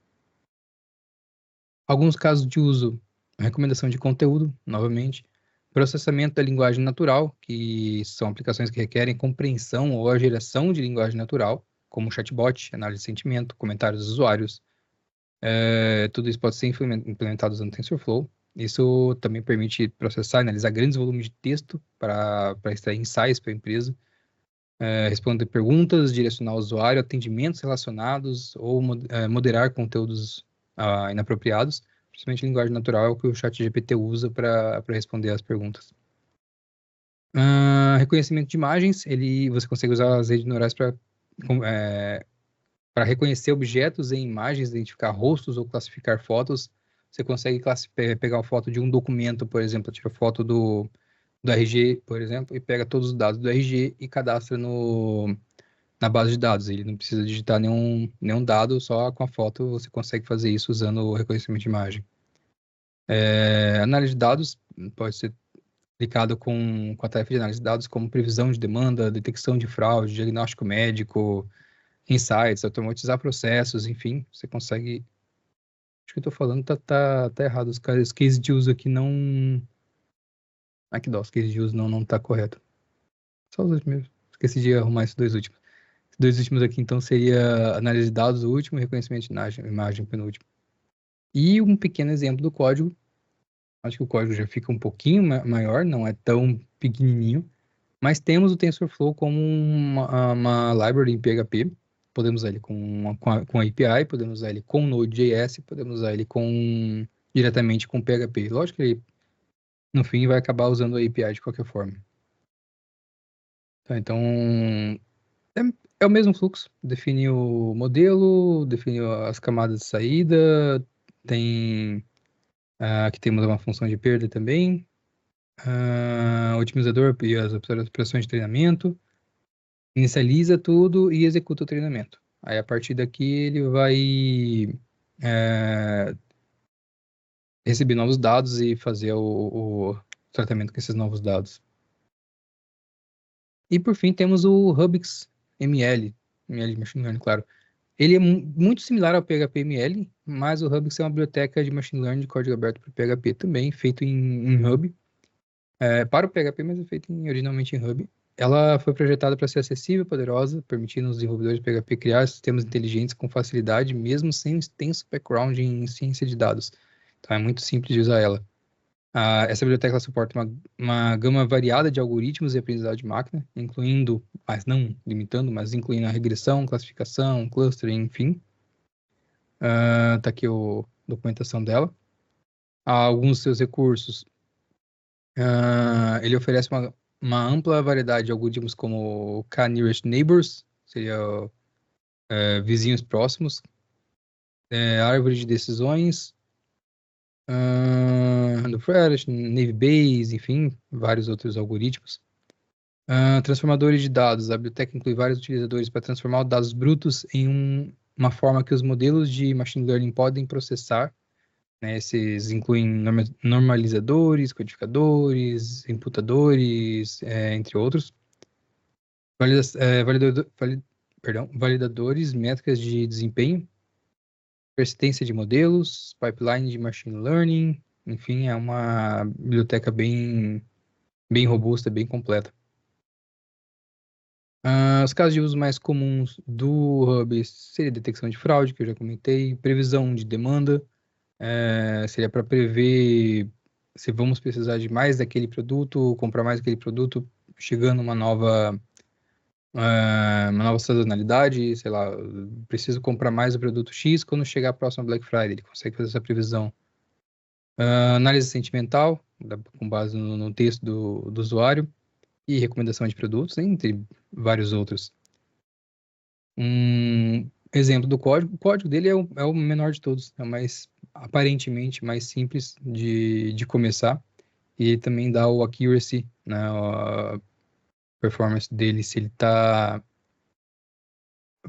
Alguns casos de uso: recomendação de conteúdo, novamente, processamento da linguagem natural, que são aplicações que requerem compreensão ou a geração de linguagem natural, como chatbot, análise de sentimento, comentários dos usuários. Tudo isso pode ser implementado usando TensorFlow. Isso também permite processar e analisar grandes volumes de texto para extrair insights para a empresa, responder perguntas, direcionar o usuário, atendimentos relacionados ou moderar conteúdos inapropriados. Principalmente linguagem natural é o que o ChatGPT usa para responder às perguntas. Reconhecimento de imagens, você consegue usar as redes neurais para reconhecer objetos em imagens, identificar rostos ou classificar fotos. Você consegue pegar uma foto de um documento, por exemplo, tira foto do RG, por exemplo, e pega todos os dados do RG e cadastra na base de dados. Ele não precisa digitar nenhum dado, só com a foto você consegue fazer isso usando o reconhecimento de imagem. Análise de dados, pode ser aplicado com a tarefa de análise de dados como previsão de demanda, detecção de fraude, diagnóstico médico, insights, automatizar processos, enfim, você consegue. Acho que eu tô falando tá errado. Os cases de uso aqui não. Ah, que dó, os cases de uso não tá correto. Só os dois mesmo. Esqueci de arrumar esses dois últimos. Os dois últimos aqui, então, seria análise de dados, o último, e reconhecimento de imagem, penúltimo. E um pequeno exemplo do código. Acho que o código já fica um pouquinho maior, não é tão pequenininho. Mas temos o TensorFlow como uma library em PHP. Podemos usar ele com API, podemos usar ele com Node.js, podemos usar ele diretamente com PHP. Lógico que ele, no fim, vai acabar usando a API de qualquer forma. Tá, então, é o mesmo fluxo. Define o modelo, define as camadas de saída, aqui temos uma função de perda também, otimizador e as operações de treinamento, inicializa tudo e executa o treinamento. Aí, a partir daqui, ele vai receber novos dados e fazer o tratamento com esses novos dados. E, por fim, temos o Hubix ML de Machine Learning, claro. Ele é muito similar ao PHP ML, mas o Hubix é uma biblioteca de Machine Learning de código aberto para PHP também, feito em Hub. Para o PHP, mas é feito originalmente em Hub. Ela foi projetada para ser acessível e poderosa, permitindo aos desenvolvedores de PHP criar sistemas inteligentes com facilidade, mesmo sem um extenso background em ciência de dados. Então é muito simples de usar ela. Essa biblioteca ela suporta uma gama variada de algoritmos de aprendizado de máquina, incluindo, mas não limitando, mas incluindo a regressão, classificação, clustering, enfim. Tá aqui a documentação dela. Alguns dos seus recursos. Ele oferece uma ampla variedade de algoritmos como K-nearest neighbors, seria vizinhos próximos, árvore de decisões, Random Naive Bayes, enfim, vários outros algoritmos. Transformadores de dados. A biblioteca inclui vários utilizadores para transformar os dados brutos em uma forma que os modelos de machine learning podem processar. Né? Esses incluem normalizadores, codificadores, imputadores, entre outros. Validadores, métricas de desempenho, persistência de modelos, pipeline de machine learning, enfim, é uma biblioteca bem robusta, bem completa. Os casos de uso mais comuns do Hub seria detecção de fraude, que eu já comentei, previsão de demanda, seria para prever se vamos precisar de mais daquele produto, comprar mais daquele produto, chegando uma nova sazonalidade, sei lá, preciso comprar mais do produto X quando chegar próximo ao Black Friday, ele consegue fazer essa previsão. Análise sentimental, com base no texto do usuário, e recomendação de produtos, entre vários outros. Um exemplo do código, o código dele é o menor de todos, é o aparentemente mais simples de começar, e ele também dá o accuracy, né, a performance dele, se ele está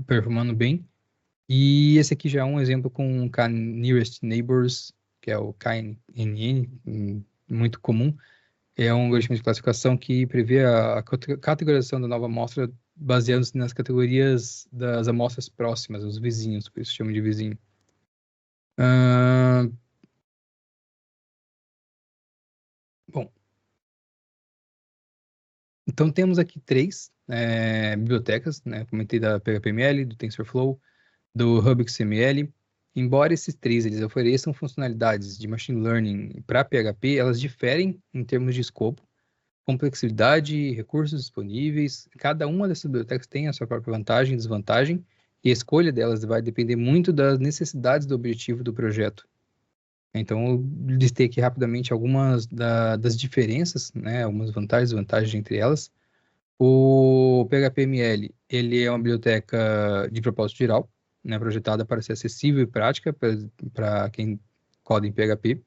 performando bem. E esse aqui já é um exemplo com o K-nearest neighbors, que é o KNN, muito comum. É um algoritmo de classificação que prevê a categorização da nova amostra baseando-se nas categorias das amostras próximas, os vizinhos, por isso chama de vizinho. Bom, então temos aqui três bibliotecas, né? Comentei da PHPML, do TensorFlow, do RubixML. Embora esses três eles ofereçam funcionalidades de machine learning para PHP, elas diferem em termos de escopo, complexidade, recursos disponíveis. Cada uma dessas bibliotecas tem a sua própria vantagem e desvantagem, e a escolha delas vai depender muito das necessidades do objetivo do projeto. Então, eu listei aqui rapidamente algumas das diferenças, né, algumas vantagens e desvantagens entre elas. O PHPML, ele é uma biblioteca de propósito geral, né, projetada para ser acessível e prática para quem coda em PHP.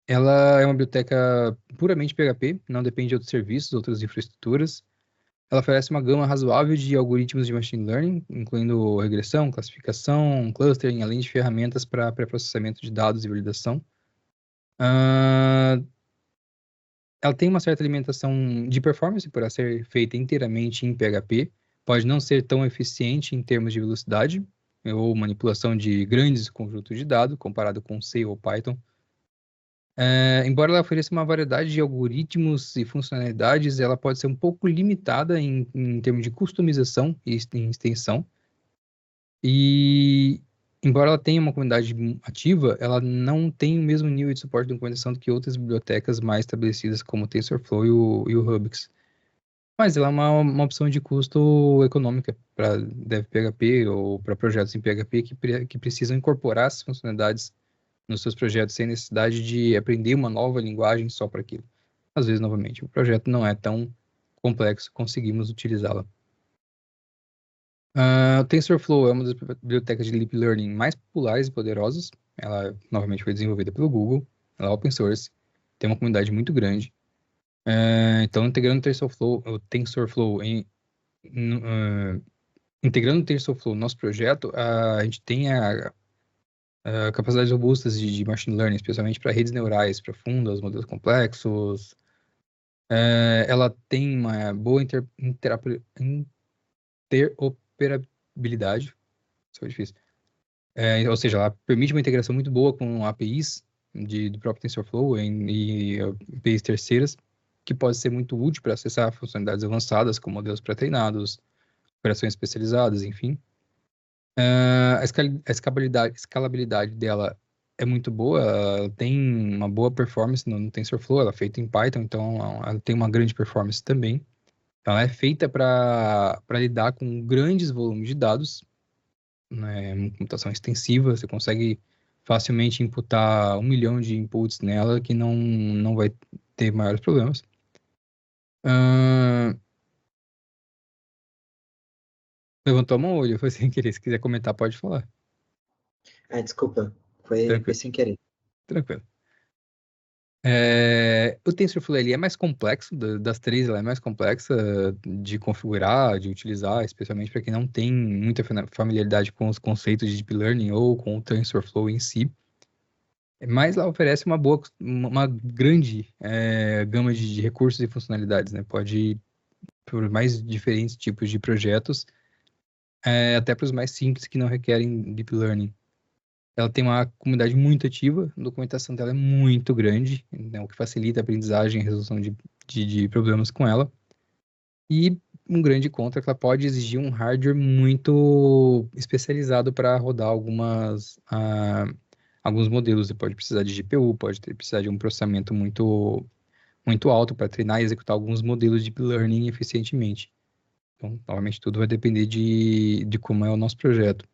Ela é uma biblioteca puramente PHP, não depende de outros serviços, outras infraestruturas. Ela oferece uma gama razoável de algoritmos de machine learning, incluindo regressão, classificação, clustering, além de ferramentas para pré-processamento de dados e validação. Ah, ela tem uma certa limitação de performance por ela ser feita inteiramente em PHP. Pode não ser tão eficiente em termos de velocidade ou manipulação de grandes conjuntos de dados, comparado com C ou Python. Embora ela ofereça uma variedade de algoritmos e funcionalidades, ela pode ser um pouco limitada em termos de customização e em extensão. E, embora ela tenha uma comunidade ativa, ela não tem o mesmo nível de suporte de documentação do que outras bibliotecas mais estabelecidas, como o TensorFlow e o Rubix. Mas ela é uma opção de custo econômica para DevPHP ou para projetos em PHP que precisam incorporar essas funcionalidades nos seus projetos sem necessidade de aprender uma nova linguagem só para aquilo. Às vezes, novamente, o projeto não é tão complexo, conseguimos utilizá-la. O TensorFlow é uma das bibliotecas de Deep Learning mais populares e poderosas. Ela, novamente, foi desenvolvida pelo Google. Ela é open source, tem uma comunidade muito grande. Então, integrando o TensorFlow no nosso projeto, a gente tem capacidades robustas de machine learning, especialmente para redes neurais profundas, modelos complexos. Ela tem uma boa interoperabilidade, isso foi difícil. Ou seja, ela permite uma integração muito boa com APIs do próprio TensorFlow e APIs terceiras, que pode ser muito útil para acessar funcionalidades avançadas, como modelos pré-treinados, operações especializadas, enfim. A escalabilidade dela é muito boa, ela tem uma boa performance no TensorFlow, ela é feita em Python, então ela tem uma grande performance também. Ela é feita para lidar com grandes volumes de dados, né, uma computação extensiva, você consegue facilmente imputar 1 milhão de inputs nela que não vai ter maiores problemas. Levantou a mão, olho, foi sem querer. Se quiser comentar, pode falar. Desculpa, foi sem querer. Tranquilo. O TensorFlow ele é mais complexo, das três, ela é mais complexa de configurar, de utilizar, especialmente para quem não tem muita familiaridade com os conceitos de Deep Learning ou com o TensorFlow em si. Mas ela oferece uma grande gama de recursos e funcionalidades, né? Pode ir por mais diferentes tipos de projetos, até para os mais simples que não requerem Deep Learning. Ela tem uma comunidade muito ativa, a documentação dela é muito grande, né, o que facilita a aprendizagem e a resolução de problemas com ela. E um grande contra é que ela pode exigir um hardware muito especializado para rodar alguns modelos. Você pode precisar de GPU, precisar de um processamento muito, muito alto para treinar e executar alguns modelos de deep learning eficientemente. Então, novamente, tudo vai depender de como é o nosso projeto.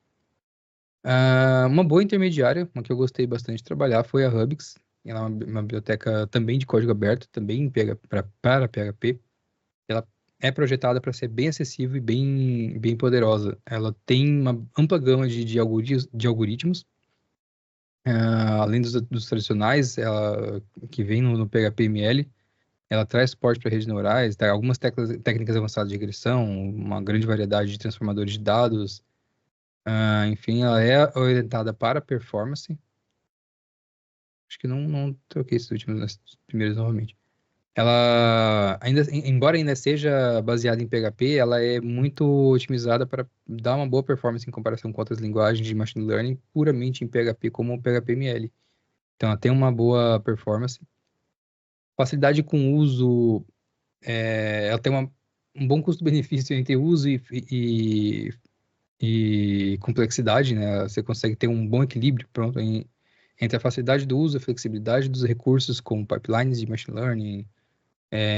Uma boa intermediária, uma que eu gostei bastante de trabalhar, foi a Rubix. Ela é uma biblioteca também de código aberto, também para PHP. Ela é projetada para ser bem acessível e bem poderosa. Ela tem uma ampla gama de algoritmos. Além dos tradicionais, que vem no PHP-ML, ela traz suporte para redes neurais, algumas técnicas avançadas de regressão, uma grande variedade de transformadores de dados. Enfim, ela é orientada para performance. Acho que não troquei esses últimos, primeiros novamente. Ela, embora ainda seja baseada em PHP, ela é muito otimizada para dar uma boa performance em comparação com outras linguagens de machine learning puramente em PHP, como o PHP-ML. Então, ela tem uma boa performance. Facilidade com uso, ela tem um bom custo-benefício entre uso e complexidade, né? Você consegue ter um bom equilíbrio, pronto, entre a facilidade do uso e a flexibilidade dos recursos, como pipelines de machine learning,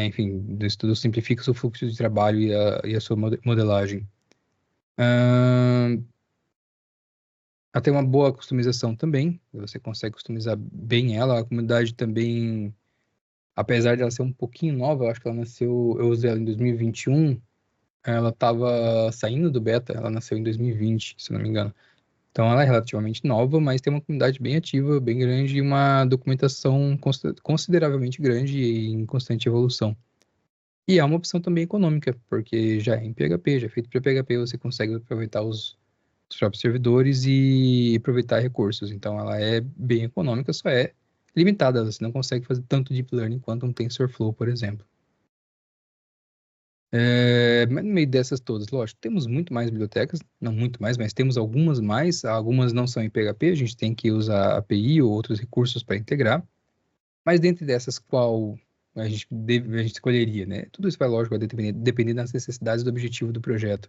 enfim, isso tudo simplifica o seu fluxo de trabalho e a sua modelagem. Ela tem uma boa customização também, você consegue customizar bem ela. A comunidade também, apesar de ela ser um pouquinho nova, eu acho que ela nasceu, eu usei ela em 2021, ela estava saindo do beta, ela nasceu em 2020, se não me engano. Então ela é relativamente nova, mas tem uma comunidade bem ativa, bem grande e uma documentação consideravelmente grande e em constante evolução. E é uma opção também econômica, porque já é em PHP, já é feito para PHP, você consegue aproveitar os próprios servidores e aproveitar recursos. Então ela é bem econômica, só é limitada, você não consegue fazer tanto deep learning quanto um TensorFlow, por exemplo. Mas no meio dessas todas, lógico, temos muito mais bibliotecas, não muito mais, mas temos algumas não são em PHP, a gente tem que usar API ou outros recursos para integrar. Mas dentre dessas, qual a gente escolheria, né? Tudo isso vai, lógico, vai depender das necessidades do objetivo do projeto.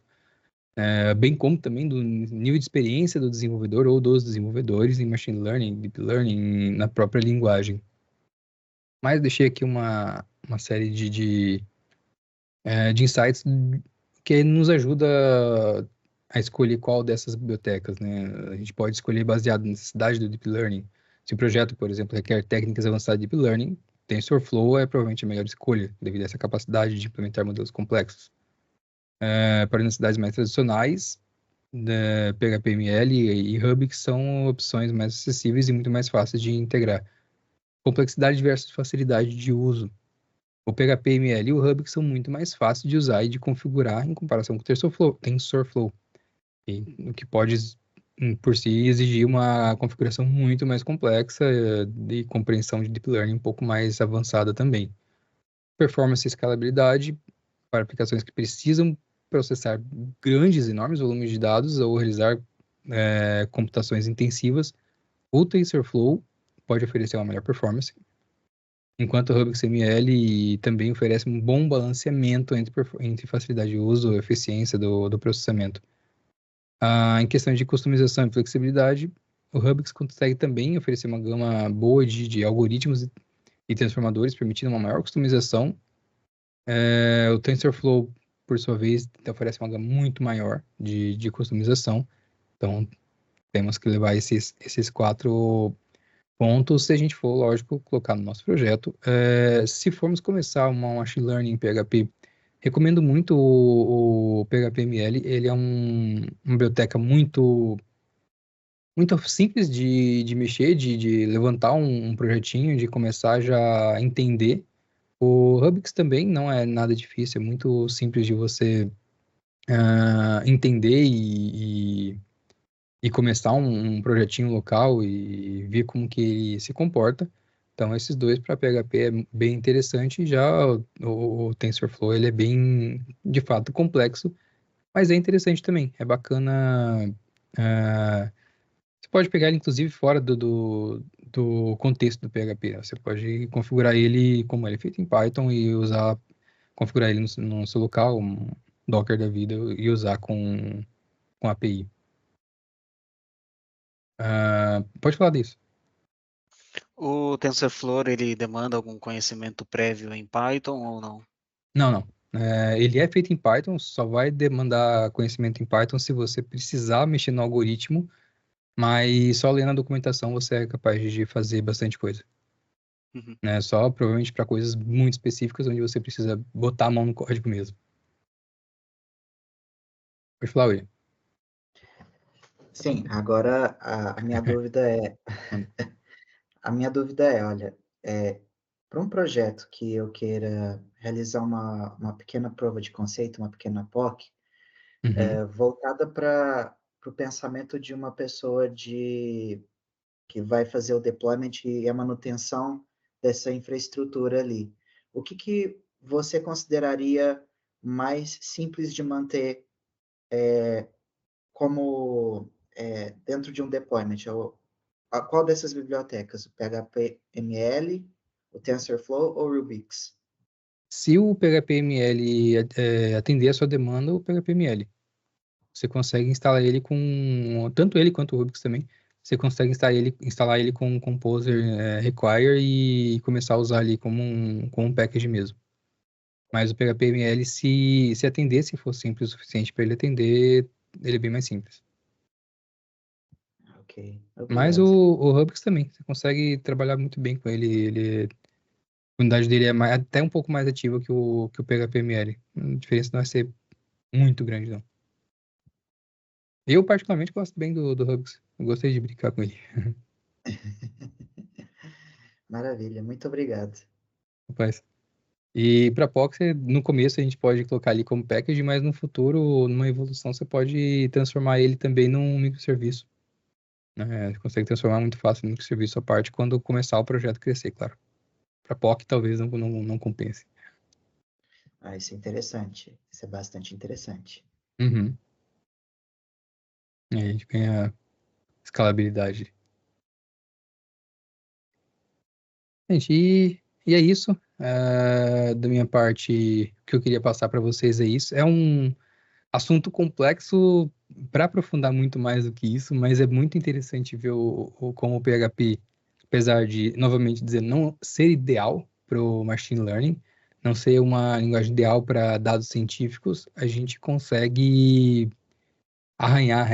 Bem como também do nível de experiência do desenvolvedor ou dos desenvolvedores em machine learning, deep learning, na própria linguagem. Mas deixei aqui uma série de insights que nos ajuda a escolher qual dessas bibliotecas, né? A gente pode escolher baseado na necessidade do deep learning. Se o projeto, por exemplo, requer técnicas avançadas de deep learning, TensorFlow é provavelmente a melhor escolha, devido a essa capacidade de implementar modelos complexos. Para necessidades mais tradicionais, PHP-ML e Ruby, são opções mais acessíveis e muito mais fáceis de integrar. Complexidade versus facilidade de uso. O PHP-ML e o Ruby são muito mais fáceis de usar e de configurar em comparação com o TensorFlow, o que pode, por si, exigir uma configuração muito mais complexa e compreensão de Deep Learning um pouco mais avançada também. Performance e escalabilidade para aplicações que precisam processar grandes, enormes volumes de dados ou realizar computações intensivas. O TensorFlow pode oferecer uma melhor performance, enquanto o RubyXML também oferece um bom balanceamento entre facilidade de uso e eficiência do processamento. Em questão de customização e flexibilidade, o Rubix consegue também oferecer uma gama boa de algoritmos e transformadores, permitindo uma maior customização. O TensorFlow, por sua vez, oferece uma gama muito maior de customização. Então, temos que levar esses 4 pontos, se a gente for, lógico, colocar no nosso projeto. Se formos começar uma machine learning em PHP, recomendo muito o PHP-ML. Ele é uma biblioteca muito simples de mexer, de levantar um projetinho, de começar já a entender. O Rubix também não é nada difícil, é muito simples de você entender e começar um projetinho local e ver como que ele se comporta. Então, esses dois para PHP é bem interessante. Já o TensorFlow, ele é bem, de fato, complexo, mas é interessante também. É bacana. Você pode pegar ele, inclusive, fora do contexto do PHP, né? Você pode configurar ele como ele é feito em Python e configurar ele no seu local, um Docker da vida, e usar com API. Pode falar disso. O TensorFlow, ele demanda algum conhecimento prévio em Python ou não? Não, não. Ele é feito em Python, só vai demandar conhecimento em Python se você precisar mexer no algoritmo, mas só lendo a documentação você é capaz de fazer bastante coisa. Uhum. Né? Só provavelmente para coisas muito específicas onde você precisa botar a mão no código mesmo. Pode falar, William. Sim, agora a minha dúvida é, olha, para um projeto que eu queira realizar uma pequena prova de conceito, uma pequena POC, Uhum. voltada para o pensamento de uma pessoa que vai fazer o deployment e a manutenção dessa infraestrutura ali. O que você consideraria mais simples de manter como dentro de um deployment? Qual dessas bibliotecas? O PHP-ML, o TensorFlow ou o Rubix? Se o PHP-ML atender a sua demanda, o PHP-ML. Você consegue instalar ele tanto ele quanto o Rubix também. Você consegue instalar ele com Composer Require e começar a usar ali como um package mesmo. Mas o PHP-ML, se atender, se for simples o suficiente para ele atender, ele é bem mais simples. Ok, Mas obrigado. o Rubix também, você consegue trabalhar muito bem com ele. A unidade dele é até um pouco mais ativa que o PHP-ML. A diferença não vai ser muito grande, não. Eu, particularmente, gosto bem do Rubix. Eu gostei de brincar com ele. Maravilha, muito obrigado. Rapaz. E para POC, no começo a gente pode colocar ali como package, mas no futuro, numa evolução, você pode transformar ele também num microserviço, né? Você consegue transformar muito fácil num microserviço à parte quando começar o projeto crescer, claro. Para POC talvez não compense. Ah, isso é interessante. Isso é bastante interessante. Uhum. Aí a gente ganha escalabilidade. Gente, e é isso. Da minha parte, o que eu queria passar para vocês é isso. É um assunto complexo para aprofundar muito mais do que isso, mas é muito interessante ver como o PHP, apesar de, novamente dizer, não ser ideal para o machine learning, não ser uma linguagem ideal para dados científicos, a gente consegue arranhar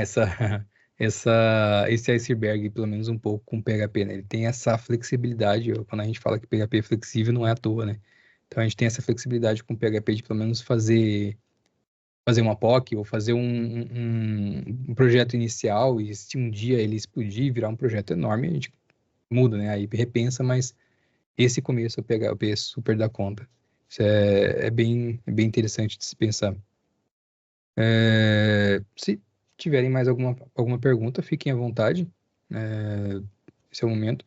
esse iceberg, pelo menos um pouco, com o PHP, né? Ele tem essa flexibilidade, quando a gente fala que PHP é flexível, não é à toa, né? Então a gente tem essa flexibilidade com o PHP de pelo menos fazer uma POC ou fazer um projeto inicial e se um dia ele explodir e virar um projeto enorme, a gente muda, né? Aí repensa, mas esse começo o PHP super dá conta. Isso é bem interessante de se pensar. Se tiverem mais alguma pergunta, fiquem à vontade. Esse é o momento.